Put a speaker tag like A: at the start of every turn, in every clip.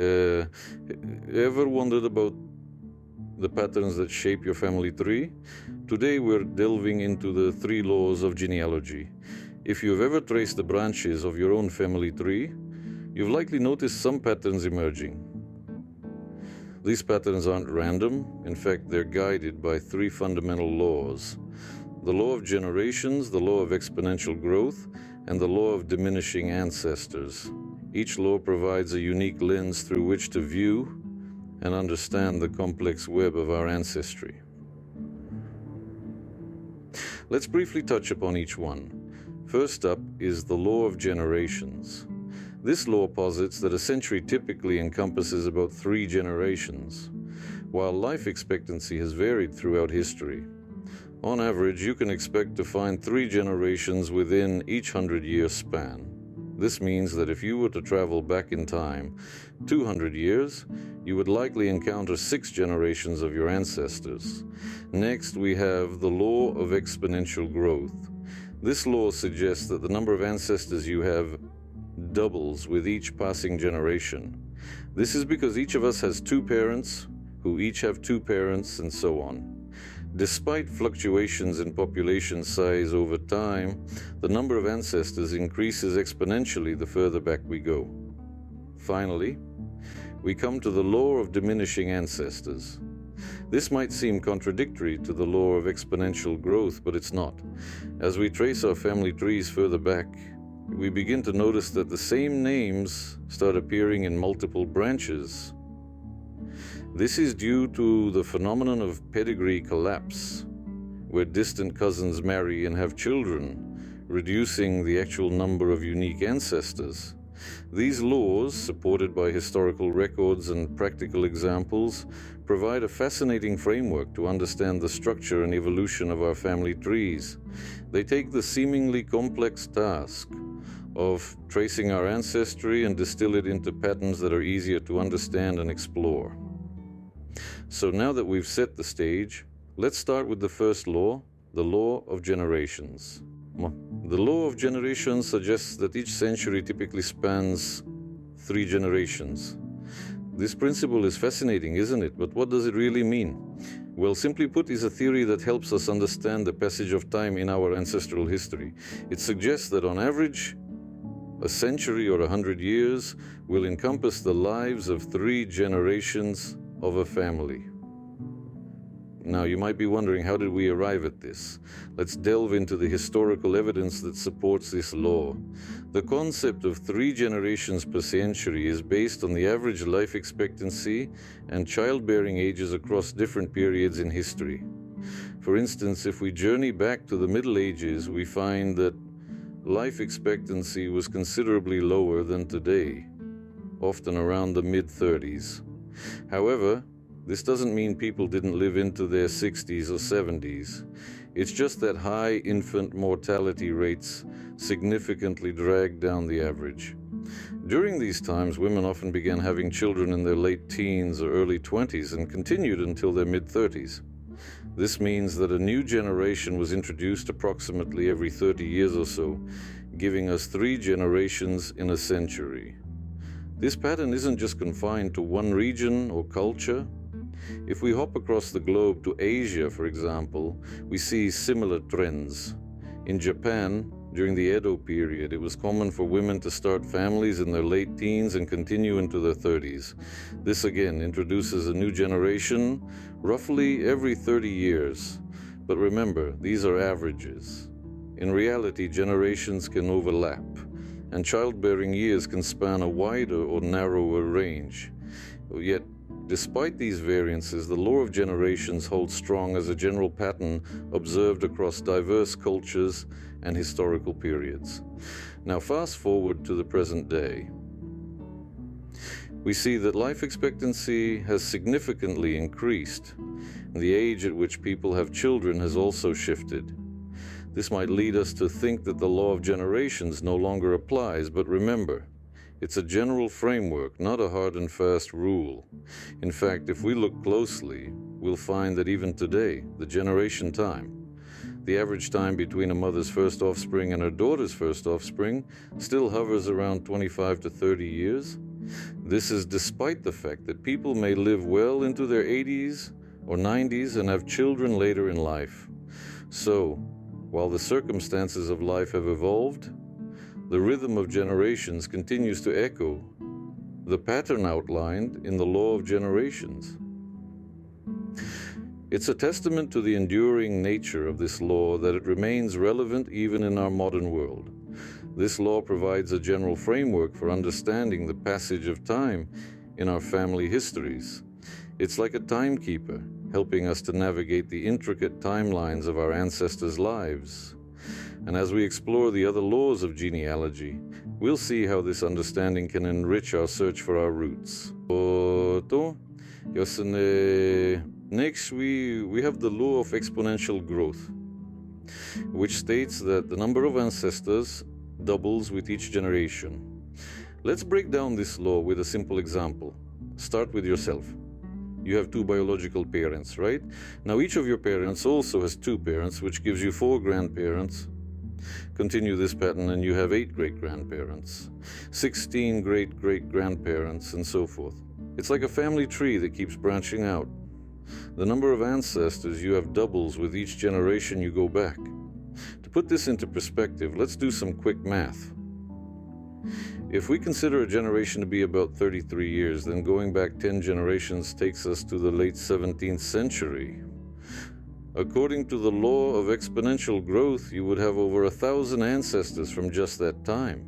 A: Uh, Ever wondered about the patterns that shape your family tree? Today we're delving into the three laws of genealogy. If you've ever traced the branches of your own family tree, you've likely noticed some patterns emerging. These patterns aren't random, in fact, they're guided by three fundamental laws: the law of generations, the law of exponential growth, and the law of diminishing ancestors. Each law provides a unique lens through which to view and understand the complex web of our ancestry. Let's briefly touch upon each one. First up is the law of generations. This law posits that a century typically encompasses about 3 generations, while life expectancy has varied throughout history. On average, you can expect to find 3 generations within each 100-year span. This means that if you were to travel back in time 200 years, you would likely encounter 6 generations of your ancestors. Next, we have the law of exponential growth. This law suggests that the number of ancestors you have doubles with each passing generation. This is because each of us has 2 parents, who each have 2 parents, and so on. Despite fluctuations in population size over time, the number of ancestors increases exponentially the further back we go. Finally, we come to the law of diminishing ancestors. This might seem contradictory to the law of exponential growth, but it's not. As we trace our family trees further back, we begin to notice that the same names start appearing in multiple branches. This is due to the phenomenon of pedigree collapse, where distant cousins marry and have children, reducing the actual number of unique ancestors. These laws, supported by historical records and practical examples, provide a fascinating framework to understand the structure and evolution of our family trees. They take the seemingly complex task of tracing our ancestry and distill it into patterns that are easier to understand and explore. So now that we've set the stage, let's start with the first law, the law of generations. The law of generations suggests that each century typically spans 3 generations. This principle is fascinating, isn't it? But what does it really mean? Well, simply put, it's a theory that helps us understand the passage of time in our ancestral history. It suggests that on average, a century or 100 years will encompass the lives of 3 generations of a family. Now, you might be wondering, how did we arrive at this? Let's delve into the historical evidence that supports this law. The concept of 3 generations per century is based on the average life expectancy and childbearing ages across different periods in history. For instance, if we journey back to the Middle Ages, we find that life expectancy was considerably lower than today, often around the mid-30s. However, this doesn't mean people didn't live into their 60s or 70s. It's just that high infant mortality rates significantly dragged down the average. During these times, women often began having children in their late teens or early 20s and continued until their mid-30s. This means that a new generation was introduced approximately every 30 years or so, giving us 3 generations in a century. This pattern isn't just confined to one region or culture. If we hop across the globe to Asia, for example, we see similar trends. In Japan, during the Edo period, it was common for women to start families in their late teens and continue into their 30s. This again introduces a new generation roughly every 30 years. But remember, these are averages. In reality, generations can overlap, and childbearing years can span a wider or narrower range. Yet, despite these variances, the law of generations holds strong as a general pattern observed across diverse cultures and historical periods. Now, fast forward to the present day. We see that life expectancy has significantly increased, and the age at which people have children has also shifted. This might lead us to think that the law of generations no longer applies, but remember, it's a general framework, not a hard and fast rule. In fact, if we look closely, we'll find that even today, the generation time, the average time between a mother's first offspring and her daughter's first offspring, still hovers around 25 to 30 years. This is despite the fact that people may live well into their 80s or 90s and have children later in life. So, while the circumstances of life have evolved, the rhythm of generations continues to echo the pattern outlined in the law of generations. It's a testament to the enduring nature of this law that it remains relevant even in our modern world. This law provides a general framework for understanding the passage of time in our family histories. It's like a timekeeper, helping us to navigate the intricate timelines of our ancestors' lives. And as we explore the other laws of genealogy, we'll see how this understanding can enrich our search for our roots. Next, we have the law of exponential growth, which states that the number of ancestors doubles with each generation. Let's break down this law with a simple example. Start with yourself. You have 2 biological parents, right? Now each of your parents also has 2 parents, which gives you 4 grandparents. Continue this pattern and you have 8 great-grandparents, 16 great-great-grandparents, and so forth. It's like a family tree that keeps branching out. The number of ancestors you have doubles with each generation you go back. To put this into perspective, let's do some quick math. If we consider a generation to be about 33 years, then going back 10 generations takes us to the late 17th century. According to the law of exponential growth, you would have over 1,000 ancestors from just that time.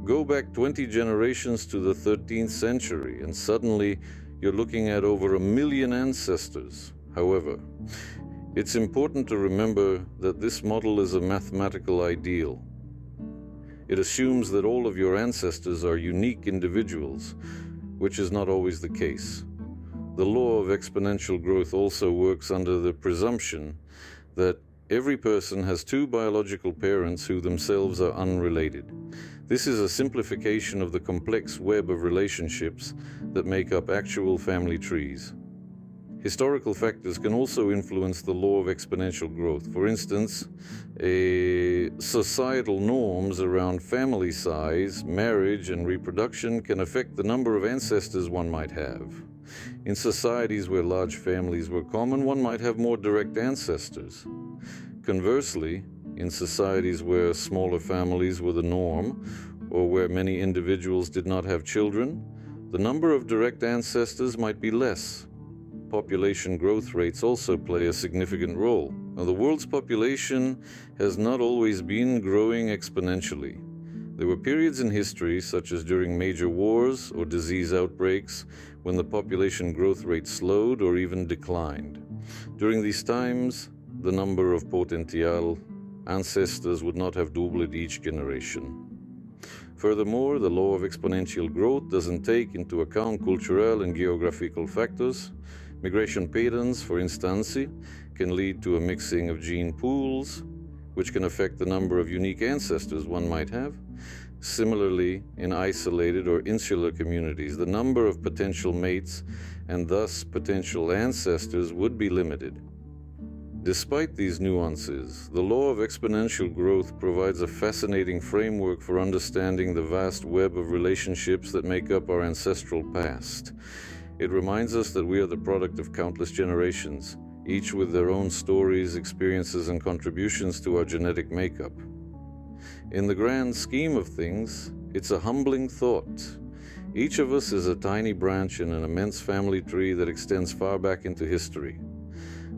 A: Go back 20 generations to the 13th century, and suddenly you're looking at over 1 million ancestors. However, it's important to remember that this model is a mathematical ideal. It assumes that all of your ancestors are unique individuals, which is not always the case. The law of exponential growth also works under the presumption that every person has 2 biological parents who themselves are unrelated. This is a simplification of the complex web of relationships that make up actual family trees. Historical factors can also influence the law of exponential growth. For instance, societal norms around family size, marriage, and reproduction can affect the number of ancestors one might have. In societies where large families were common, one might have more direct ancestors. Conversely, in societies where smaller families were the norm, or where many individuals did not have children, the number of direct ancestors might be less. Population growth rates also play a significant role. Now, the world's population has not always been growing exponentially. There were periods in history, such as during major wars or disease outbreaks, when the population growth rate slowed or even declined. During these times, the number of potential ancestors would not have doubled each generation. Furthermore, the law of exponential growth doesn't take into account cultural and geographical factors. Migration patterns, for instance, can lead to a mixing of gene pools, which can affect the number of unique ancestors one might have. Similarly, in isolated or insular communities, the number of potential mates and thus potential ancestors would be limited. Despite these nuances, the law of exponential growth provides a fascinating framework for understanding the vast web of relationships that make up our ancestral past. It reminds us that we are the product of countless generations, each with their own stories, experiences, and contributions to our genetic makeup. In the grand scheme of things, it's a humbling thought. Each of us is a tiny branch in an immense family tree that extends far back into history.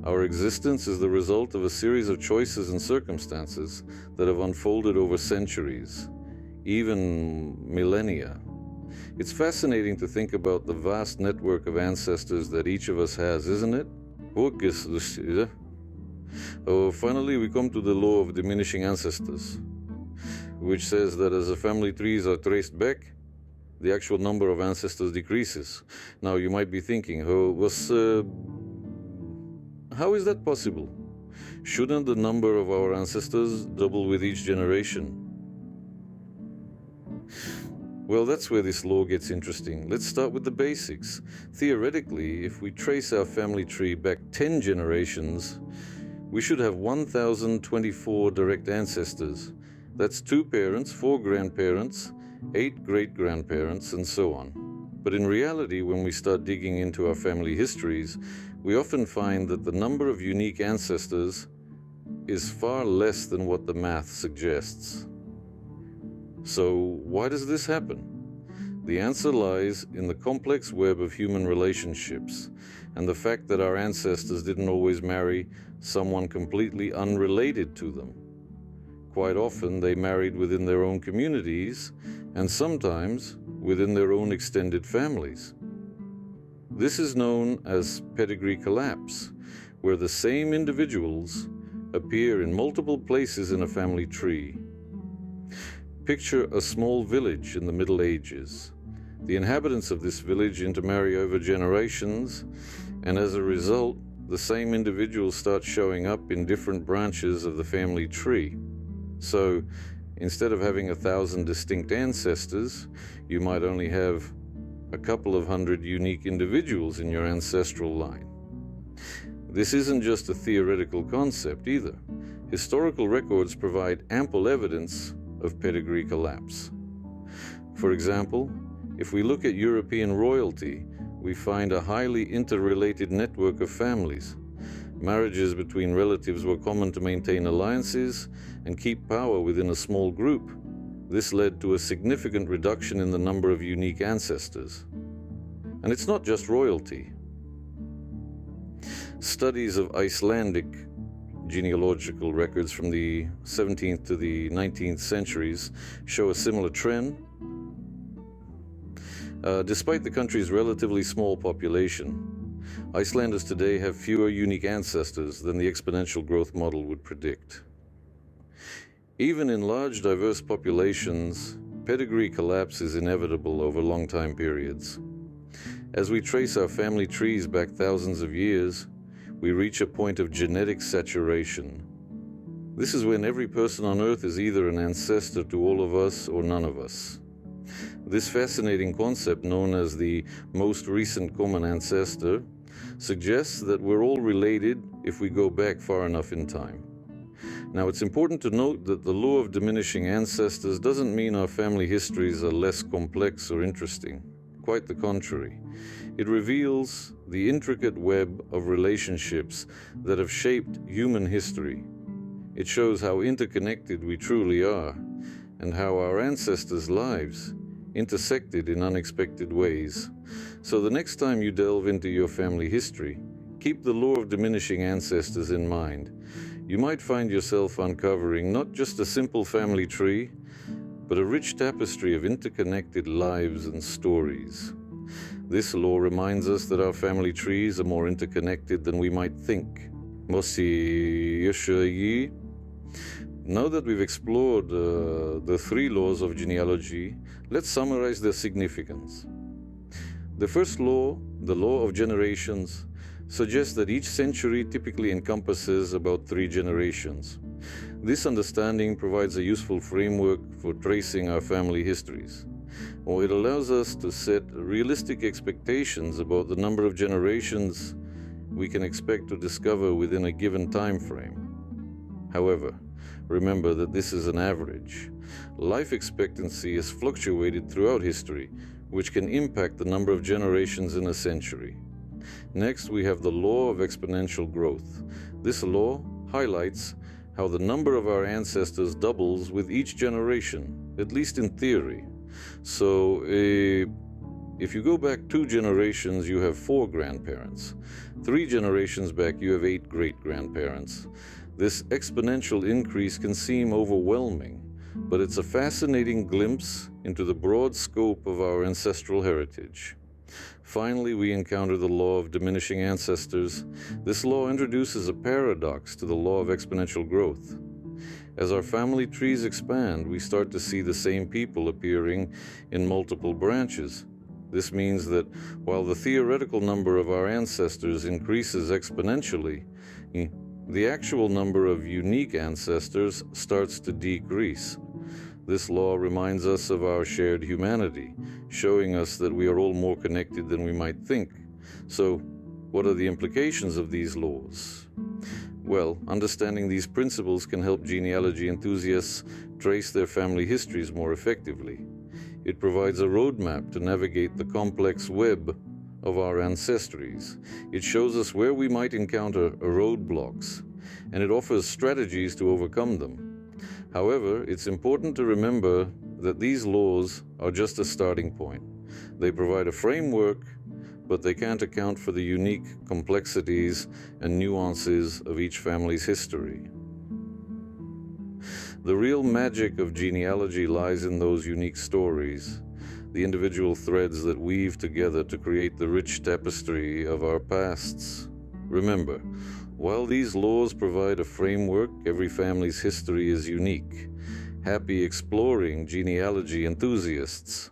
A: Our existence is the result of a series of choices and circumstances that have unfolded over centuries, even millennia. It's fascinating to think about the vast network of ancestors that each of us has, isn't it? Finally, we come to the law of diminishing ancestors, which says that as the family trees are traced back, the actual number of ancestors decreases. Now, you might be thinking, how is that possible? Shouldn't the number of our ancestors double with each generation? Well, that's where this law gets interesting. Let's start with the basics. Theoretically, if we trace our family tree back 10 generations, we should have 1,024 direct ancestors. That's 2 parents, 4 grandparents, 8 great-grandparents, and so on. But in reality, when we start digging into our family histories, we often find that the number of unique ancestors is far less than what the math suggests. So, why does this happen? The answer lies in the complex web of human relationships and the fact that our ancestors didn't always marry someone completely unrelated to them. Quite often, they married within their own communities and sometimes within their own extended families. This is known as pedigree collapse, where the same individuals appear in multiple places in a family tree. Picture a small village in the Middle Ages. The inhabitants of this village intermarry over generations, and as a result, the same individuals start showing up in different branches of the family tree. So, instead of having 1,000 distinct ancestors, you might only have a couple of hundred unique individuals in your ancestral line. This isn't just a theoretical concept either. Historical records provide ample evidence of pedigree collapse. For example, if we look at European royalty, we find a highly interrelated network of families. Marriages between relatives were common to maintain alliances and keep power within a small group. This led to a significant reduction in the number of unique ancestors. And it's not just royalty. Studies of Icelandic genealogical records from the 17th to the 19th centuries show a similar trend. Despite the country's relatively small population, Icelanders today have fewer unique ancestors than the exponential growth model would predict. Even in large, diverse populations, pedigree collapse is inevitable over long time periods. As we trace our family trees back thousands of years, we reach a point of genetic saturation. This is when every person on Earth is either an ancestor to all of us or none of us. This fascinating concept, known as the most recent common ancestor, suggests that we're all related if we go back far enough in time. Now, it's important to note that the law of diminishing ancestors doesn't mean our family histories are less complex or interesting. Quite the contrary. It reveals the intricate web of relationships that have shaped human history. It shows how interconnected we truly are, and how our ancestors' lives intersected in unexpected ways. So the next time you delve into your family history, keep the law of diminishing ancestors in mind. You might find yourself uncovering not just a simple family tree, but a rich tapestry of interconnected lives and stories. This law reminds us that our family trees are more interconnected than we might think. Now that we've explored the 3 laws of genealogy, let's summarize their significance. The first law, the law of generations, suggests that each century typically encompasses about 3 generations. This understanding provides a useful framework for tracing our family histories, or it allows us to set realistic expectations about the number of generations we can expect to discover within a given time frame. However, remember that this is an average. Life expectancy has fluctuated throughout history, which can impact the number of generations in a century. Next, we have the law of exponential growth. This law highlights how the number of our ancestors doubles with each generation, at least in theory. So, if you go back 2 generations, you have 4 grandparents. 3 generations back, you have 8 great-grandparents. This exponential increase can seem overwhelming, but it's a fascinating glimpse into the broad scope of our ancestral heritage. Finally, we encounter the law of diminishing ancestors. This law introduces a paradox to the law of exponential growth. As our family trees expand, we start to see the same people appearing in multiple branches. This means that while the theoretical number of our ancestors increases exponentially, the actual number of unique ancestors starts to decrease. This law reminds us of our shared humanity, showing us that we are all more connected than we might think. So, what are the implications of these laws? Well, understanding these principles can help genealogy enthusiasts trace their family histories more effectively. It provides a roadmap to navigate the complex web of our ancestries. It shows us where we might encounter roadblocks, and it offers strategies to overcome them. However, it's important to remember that these laws are just a starting point. They provide a framework, but they can't account for the unique complexities and nuances of each family's history. The real magic of genealogy lies in those unique stories, the individual threads that weave together to create the rich tapestry of our pasts. Remember, while these laws provide a framework, every family's history is unique. Happy exploring, genealogy enthusiasts!